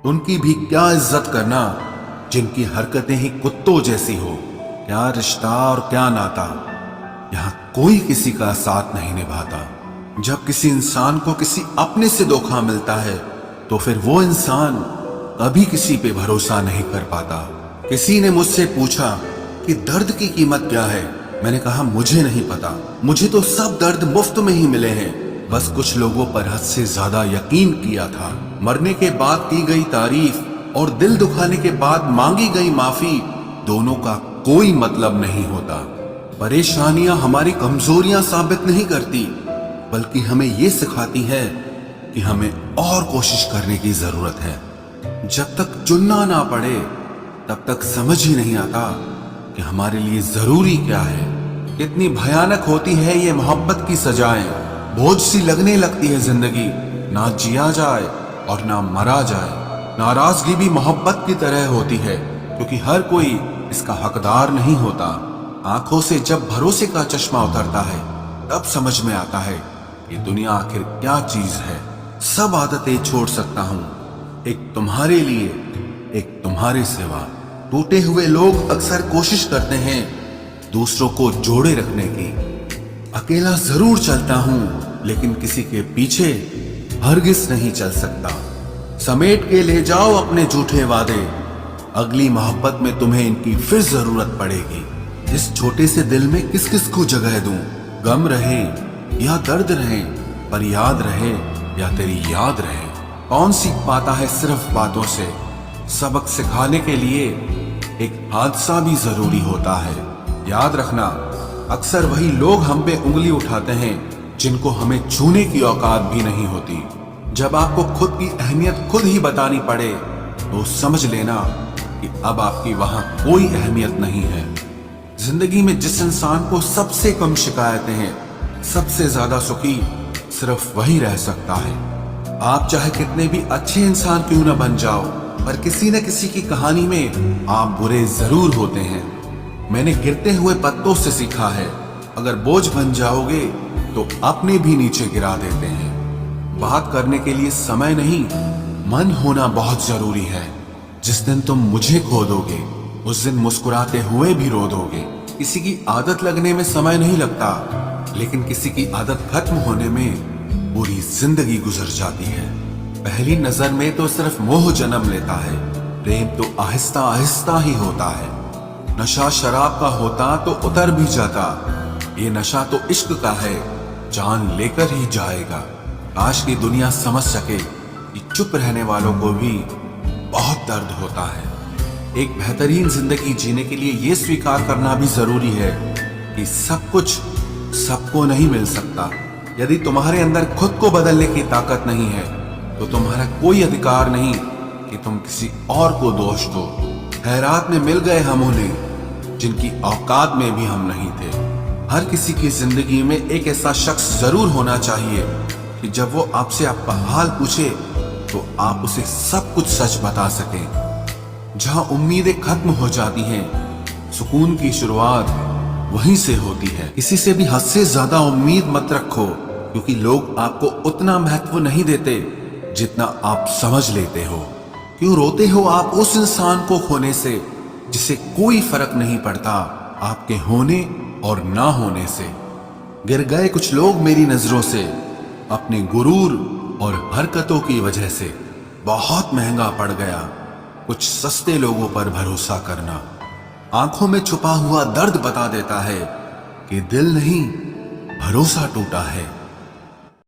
तो उनकी भी क्या इज्जत करना जिनकी हरकतें ही कुत्तों जैसी हो। क्या रिश्ता और क्या नाता, यहाँ कोई किसी का साथ नहीं निभाता। जब किसी इंसान को किसी अपने से धोखा मिलता है तो फिर वो इंसान कभी किसी पे भरोसा नहीं कर पाता। किसी ने मुझसे पूछा कि दर्द की कीमत क्या है। मैंने कहा मुझे नहीं पता, मुझे तो सब दर्द मुफ्त में ही मिले हैं। बस कुछ लोगों पर हद से ज्यादा यकीन किया था। मरने के बाद की गई तारीफ और दिल दुखाने के बाद मांगी गई माफी, दोनों का कोई मतलब नहीं होता। परेशानियां हमारी कमजोरियां साबित नहीं करती, बल्कि हमें ये सिखाती है कि हमें और कोशिश करने की जरूरत है। जब तक चुनना ना पड़े तब तक समझ ही नहीं आता कि हमारे लिए जरूरी क्या है। कितनी भयानक होती है ये मोहब्बत की सजाएं। बोझ सी लगने लगती है जिंदगी, ना जिया जाए और ना मरा जाए। नाराजगी भी मोहब्बत की तरह होती है, क्योंकि हर कोई इसका हकदार नहीं होता। आंखों से जब भरोसे का चश्मा उतरता है तब समझ में आता है ये दुनिया आखिर क्या चीज है। सब आदतें छोड़ सकता हूँ, एक तुम्हारे लिए, एक तुम्हारे सिवा। टूटे हुए लोग अक्सर कोशिश करते हैं दूसरों को जोड़े रखने की। अकेला जरूर चलता हूं, लेकिन किसी के पीछे हरगिज नहीं चल सकता। समेट के ले जाओ अपने झूठे वादे, अगली मोहब्बत में तुम्हें इनकी फिर जरूरत पड़ेगी। इस छोटे से दिल में किस किस को जगह दूं, गम रहे या दर्द रहे, पर याद रहे या तेरी याद रहे। कौन सीख पाता है सिर्फ बातों से, सबक सिखाने के लिए एक हादसा भी जरूरी होता है। याद रखना, अक्सर वही लोग हम पे उंगली उठाते हैं जिनको हमें छूने की औकात भी नहीं होती। जब आपको खुद की अहमियत खुद ही बतानी पड़े तो समझ लेना कि अब आपकी वहां कोई अहमियत नहीं है। जिंदगी में जिस इंसान को सबसे कम शिकायतें हैं, सबसे ज्यादा सुखी सिर्फ वही रह सकता है। आप चाहे कितने भी अच्छे इंसान क्यों न बन जाओ, पर किसी न किसी की कहानी में आप बुरे जरूर होते हैं। मैंने गिरते हुए पत्तों से सीखा है, अगर बोझ बन जाओगे तो अपने भी नीचे गिरा देते हैं। बात करने के लिए समय नहीं, मन होना बहुत जरूरी है। जिस दिन तुम मुझे खो दोगे उस दिन मुस्कुराते हुए भी रो दोगे। किसी की आदत लगने में समय नहीं लगता, लेकिन किसी की आदत खत्म होने में पूरी जिंदगी गुजर जाती है। पहली नजर में तो सिर्फ मोह जन्म लेता है, प्रेम तो आहिस्ता आहिस्ता ही होता है। नशा शराब का होता तो उतर भी जाता, ये नशा तो इश्क का है, जान लेकर ही जाएगा। काश की दुनिया समझ सके कि चुप रहने वालों को भी बहुत दर्द होता है। एक बेहतरीन जिंदगी जीने के लिए ये स्वीकार करना भी जरूरी है कि सब कुछ सबको नहीं मिल सकता। यदि तुम्हारे अंदर खुद को बदलने की ताकत नहीं है तो तुम्हारा कोई अधिकार नहीं कि तुम किसी और को दोष दो। खैरात में मिल गए हम उन्हें जिनकी औकात में भी हम नहीं थे। हर किसी की जिंदगी में एक ऐसा शख्स जरूर होना चाहिए कि जब वो आपसे आपका हाल पूछे तो आप उसे सब कुछ सच बता सकें। जहां उम्मीदें खत्म हो जाती हैं, सुकून की शुरुआत वहीं से होती है। किसी से भी हद से ज्यादा उम्मीद मत रखो, क्योंकि लोग आपको उतना महत्व नहीं देते जितना आप समझ लेते हो। क्यों रोते हो आप उस इंसान को खोने से जिसे कोई फर्क नहीं पड़ता आपके होने और ना होने से। गिर गए कुछ लोग मेरी नजरों से अपने गुरूर और हरकतों की वजह से। बहुत महंगा पड़ गया कुछ सस्ते लोगों पर भरोसा करना। आंखों में छुपा हुआ दर्द बता देता है कि दिल नहीं, भरोसा टूटा है।